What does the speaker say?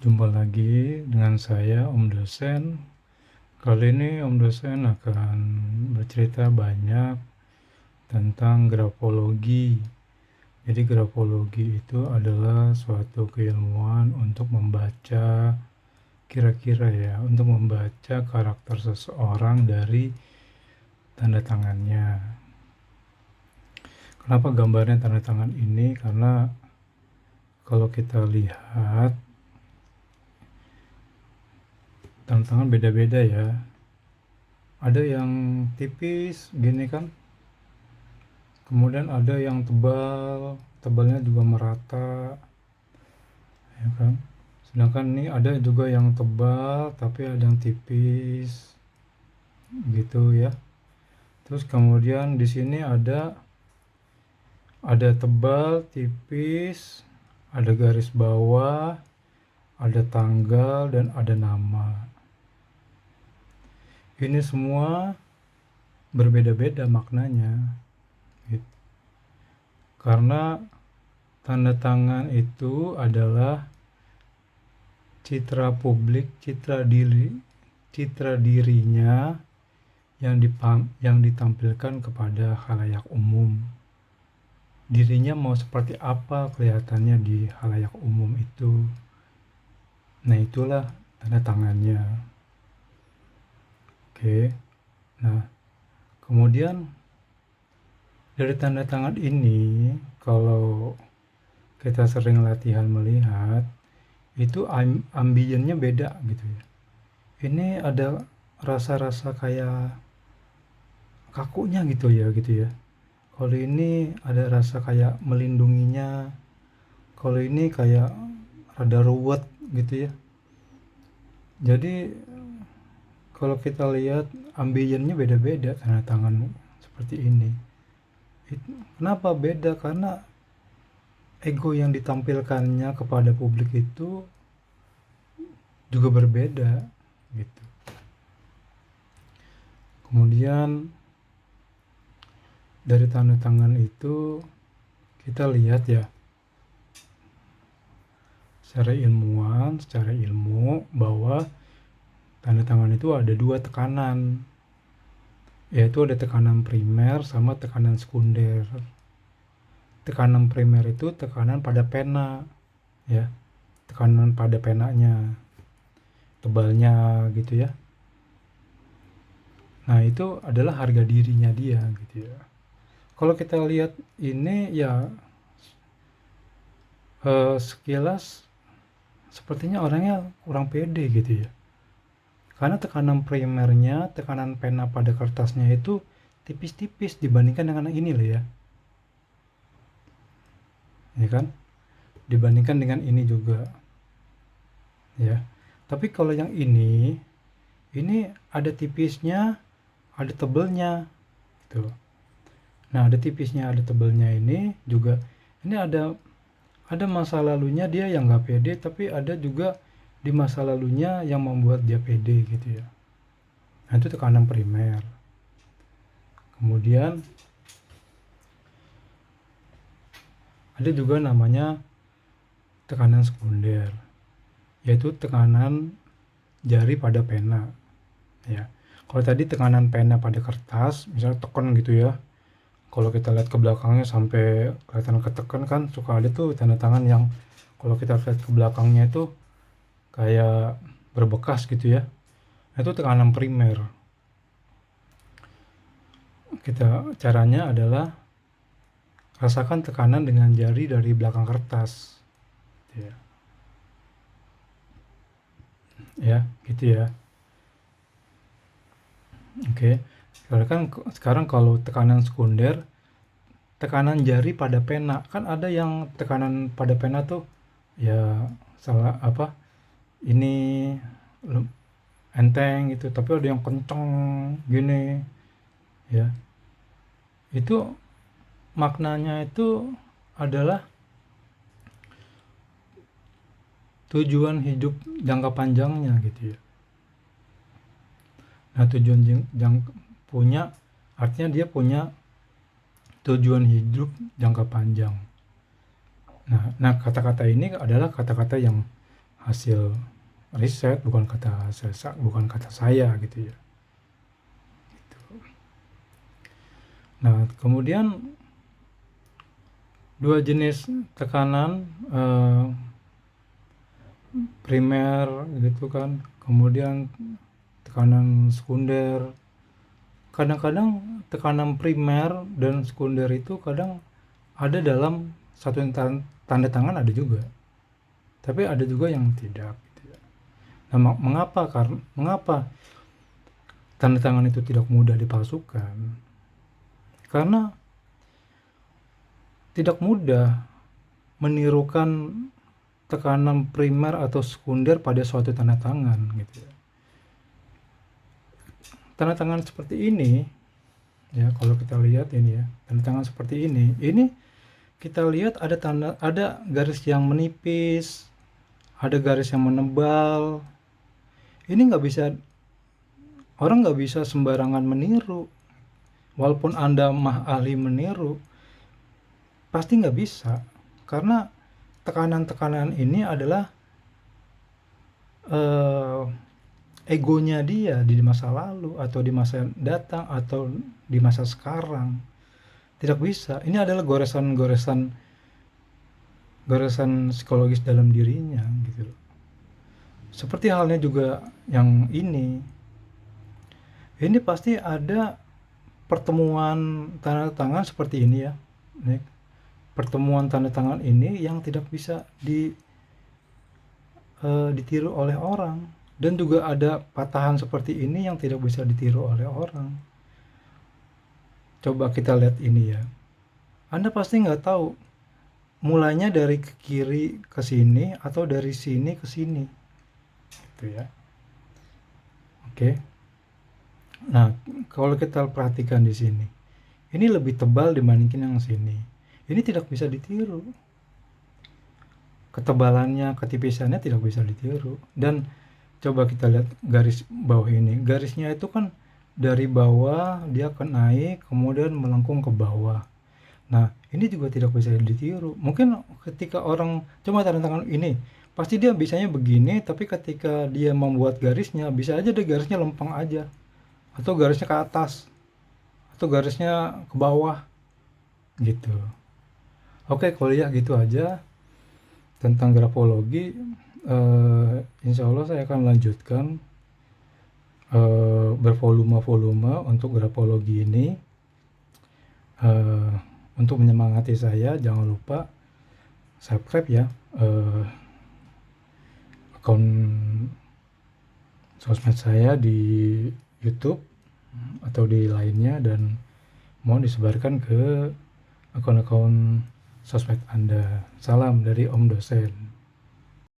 Jumpa lagi dengan saya Om Dosen. Kali ini Om Dosen akan bercerita banyak tentang grafologi. Jadi grafologi itu adalah suatu keilmuan untuk membaca untuk membaca karakter seseorang dari tanda tangannya. Kenapa gambarnya tanda tangan ini? Karena kalau kita lihat tanda tangan beda-beda ya. Ada yang tipis gini kan, kemudian ada yang tebal, tebalnya juga merata, ya kan. Sedangkan ini ada juga yang tebal tapi ada yang tipis, gitu ya. Terus kemudian di sini ada tebal, tipis, ada garis bawah, ada tanggal dan ada nama. Ini semua berbeda-beda maknanya, gitu. Karena tanda tangan itu adalah citra publik, citra dirinya yang ditampilkan kepada khalayak umum. Dirinya mau seperti apa kelihatannya di khalayak umum itu. Nah, itulah tanda tangannya. Oke. Nah, kemudian dari tanda tangan ini, kalau kita sering latihan melihat, itu ambiennya beda gitu ya. Ini ada rasa-rasa kayak kakunya gitu ya. Kalau ini ada rasa kayak melindunginya. Kalau ini kayak rada ruwet gitu ya. Jadi kalau kita lihat ambiennya beda-beda tanda tangan seperti ini. Kenapa beda? Karena ego yang ditampilkannya kepada publik itu juga berbeda gitu. Kemudian dari tanda tangan itu kita lihat ya secara ilmu bahwa tanda tangan itu ada dua tekanan, yaitu ada tekanan primer sama tekanan sekunder. Tekanan primer itu tekanan pada pena ya, tekanan pada penanya, tebalnya gitu ya. Nah, itu adalah harga dirinya dia gitu ya. Kalau kita lihat ini ya sekilas sepertinya orangnya kurang pede gitu ya. Karena tekanan primernya, tekanan pena pada kertasnya itu tipis-tipis dibandingkan dengan ini loh ya. Ya kan? Dibandingkan dengan ini juga. Ya. Tapi kalau yang ini ada tipisnya, ada tebelnya gitu. Nah, ada tipisnya, ada tebelnya ini juga. Ini ada masa lalunya dia yang nggak pede, tapi ada juga di masa lalunya yang membuat dia pede gitu ya. Nah, itu tekanan primer. Kemudian ada juga namanya tekanan sekunder, yaitu tekanan jari pada pena ya. Kalau tadi tekanan pena pada kertas, misalnya tekan gitu ya, kalau kita lihat ke belakangnya sampai kelihatan ketekan kan, suka ada tuh tanda tangan yang kalau kita lihat ke belakangnya itu kayak berbekas gitu ya. Itu tekanan primer. Caranya adalah rasakan tekanan dengan jari dari belakang kertas. Ya, ya gitu ya. Oke. Sekarang kalau tekanan sekunder, tekanan jari pada pena. Kan ada yang tekanan pada pena tuh ya salah apa? Ini enteng gitu, tapi ada yang kenceng gini ya. Itu maknanya itu adalah tujuan hidup jangka panjangnya gitu ya. Nah, tujuan punya artinya dia punya tujuan hidup jangka panjang. Nah, kata-kata ini adalah kata-kata yang hasil riset, bukan kata saya gitu ya. Gitu. Nah, kemudian dua jenis tekanan primer gitu kan, kemudian tekanan sekunder. Kadang-kadang tekanan primer dan sekunder itu kadang ada dalam satu tanda tangan, ada juga, tapi ada juga yang tidak gitu ya. Nah, mengapa tanda tangan itu tidak mudah dipalsukan? Karena tidak mudah menirukan tekanan primer atau sekunder pada suatu tanda tangan gitu ya. Tanda tangan seperti ini ya, kalau kita lihat ini ya, tanda tangan seperti ini kita lihat ada garis yang menipis, ada garis yang menebal. Ini orang nggak bisa sembarangan meniru. Walaupun Anda ahli meniru, pasti nggak bisa, karena tekanan-tekanan ini adalah egonya dia di masa lalu atau di masa datang atau di masa sekarang. Tidak bisa. Ini adalah goresan psikologis dalam dirinya gitu loh. Seperti halnya juga yang ini pasti ada pertemuan tanda tangan seperti ini ya. Pertemuan tanda tangan ini yang tidak bisa ditiru oleh orang, dan juga ada patahan seperti ini yang tidak bisa ditiru oleh orang. Coba kita lihat ini ya. Anda pasti nggak tahu mulainya dari ke kiri ke sini atau dari sini ke sini gitu ya. Oke. Nah, kalau kita perhatikan di sini, ini lebih tebal dibandingkan yang sini. Ini tidak bisa ditiru. Ketebalannya, ketipisannya tidak bisa ditiru. Dan coba kita lihat garis bawah ini. Garisnya itu kan dari bawah dia akan naik, kemudian melengkung ke bawah. Nah, ini juga tidak bisa ditiru. Mungkin ketika orang coba tanda tangan ini, pasti dia bisanya begini, tapi ketika dia membuat garisnya, bisa aja dia garisnya lempeng aja, atau garisnya ke atas, atau garisnya ke bawah gitu. Oke, kuliah gitu aja tentang grafologi. Insya Allah saya akan lanjutkan bervolume-volume untuk grafologi ini. Untuk menyemangati saya, jangan lupa subscribe ya akun sosmed saya di YouTube atau di lainnya, dan mohon disebarkan ke akun-akun sosmed Anda. Salam dari Om Dosen.